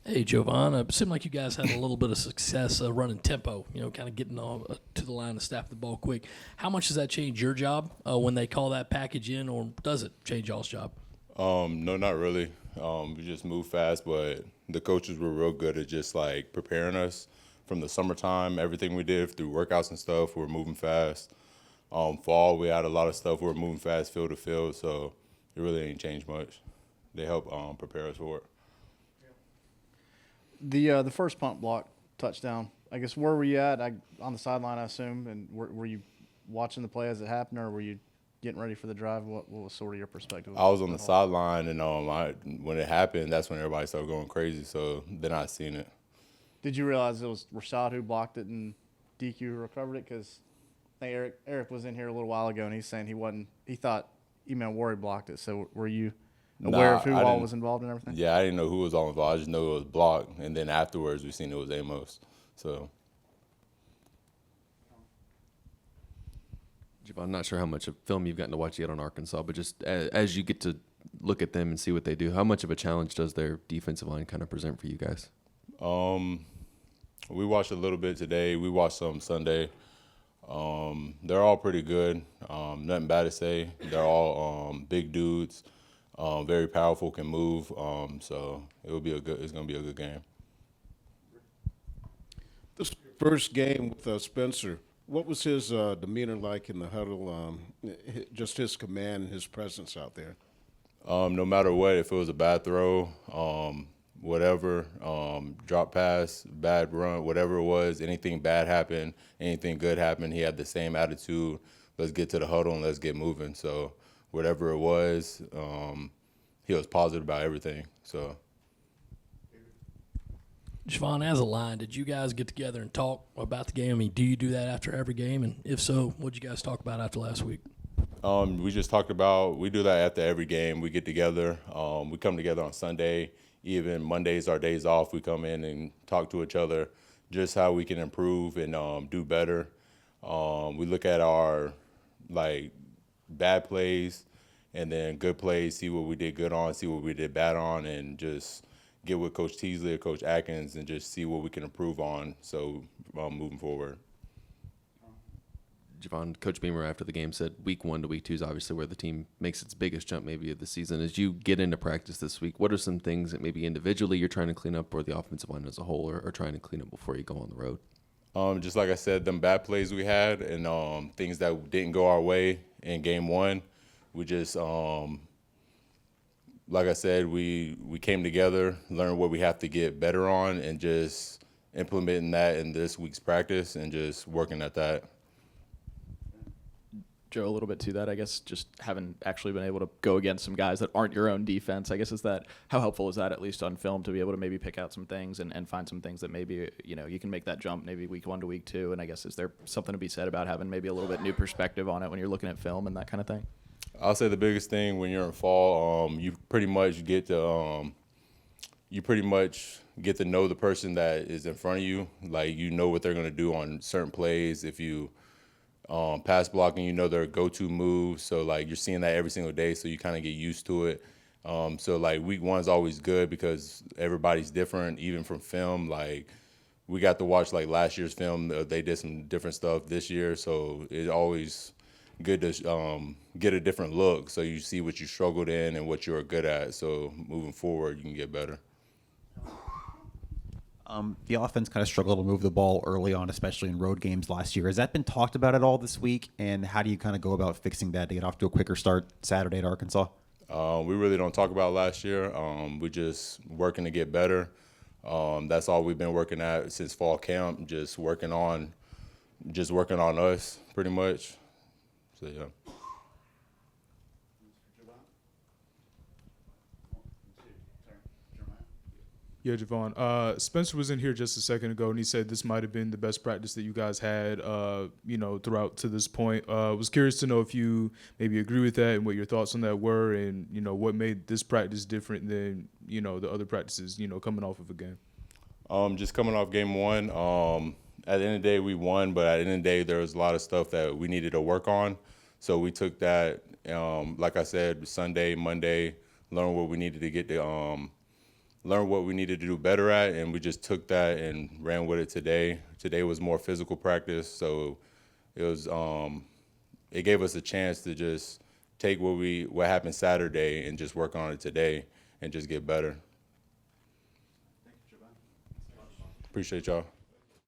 Hey, Jovaughn, it seemed like you guys had a little bit of success running tempo, kind of getting to the line and staff the ball quick. How much does that change your job when they call that package in, or does it change y'all's job? No, not really. We just moved fast, but the coaches were real good at just like preparing us from the summertime. Everything we did through workouts and stuff, we were moving fast. Fall, we had a lot of stuff. We were moving fast, field to field, so it really ain't changed much. They help prepare us for it. The first punt block touchdown. I guess where were you at? On the sideline, I assume. And were you watching the play as it happened, or were you getting ready for the drive? What was sort of your perspective? I was on the sideline, and when it happened, that's when everybody started going crazy. So then I seen it. Did you realize it was Rashad who blocked it and DQ recovered it? Because I think Eric was in here a little while ago, and he's saying he thought Eman Worry blocked it. So were you aware of who all was involved and everything? Yeah, I didn't know who was all involved. I just know it was blocked, and then afterwards we seen it was Amos. So. Jovaughn, I'm not sure how much of film you've gotten to watch yet on Arkansas, but just as you get to look at them and see what they do, how much of a challenge does their defensive line kind of present for you guys? We watched a little bit today. We watched some Sunday. They're all pretty good. Nothing bad to say. They're all big dudes, very powerful, can move. So it's gonna be a good game. This first game with Spencer, what was his demeanor like in the huddle? Just his command, his presence out there. No matter what, if it was a bad throw, whatever, drop pass, bad run, whatever it was, anything bad happened, anything good happened, he had the same attitude. Let's get to the huddle and let's get moving. So whatever it was, he was positive about everything. So. Jovaughn, as a line, did you guys get together and talk about the game? I mean, do you do that after every game? And if so, what did you guys talk about after last week? We just talked about, we do that after every game. We get together. We come together on Sunday. Even Mondays, our days off, we come in and talk to each other just how we can improve and do better. We look at our, bad plays and then good plays, see what we did good on, see what we did bad on, and just get with Coach Teasley or Coach Atkins and just see what we can improve on so moving forward. Jovaughn, Coach Beamer after the game said week 1 to week 2 is obviously where the team makes its biggest jump maybe of the season. As you get into practice this week, what are some things that maybe individually you're trying to clean up, or the offensive line as a whole are trying to clean up before you go on the road? Just like I said, them bad plays we had and things that didn't go our way in game 1, we just like I said, we came together, learned what we have to get better on, and just implementing that in this week's practice and just working at that. Joe, a little bit to that, I guess, just having actually been able to go against some guys that aren't your own defense, I guess, how helpful is that, at least on film, to be able to maybe pick out some things and find some things that maybe, you can make that jump maybe week 1 to week 2, and I guess is there something to be said about having maybe a little bit new perspective on it when you're looking at film and that kind of thing? I'll say the biggest thing when you're in fall, you pretty much get to know the person that is in front of you. Like, you know what they're going to do on certain plays. If you pass blocking, their go-to moves. So, you're seeing that every single day, so you kind of get used to it. So, week 1 is always good because everybody's different, even from film. We got to watch, last year's film. They did some different stuff this year, so it's always good to get a different look so you see what you struggled in and what you're good at. So, moving forward, you can get better. The offense kind of struggled to move the ball early on, especially in road games last year. Has that been talked about at all this week? And how do you kind of go about fixing that to get off to a quicker start Saturday at Arkansas? We really don't talk about last year. We're just working to get better. That's all we've been working at since fall camp, just working on us pretty much. So, yeah. Yeah, Jovaughn. Spencer was in here just a second ago, and he said this might have been the best practice that you guys had, throughout to this point. Was curious to know if you maybe agree with that and what your thoughts on that were, and what made this practice different than the other practices, coming off of a game. Just coming off game 1. At the end of the day, we won, but at the end of the day, there was a lot of stuff that we needed to work on. So we took that, like I said, Sunday, Monday, learn what we needed to get learned what we needed to do better at, and we just took that and ran with it today. Today was more physical practice, so it was it gave us a chance to just take what happened Saturday and just work on it today and just get better. Appreciate y'all.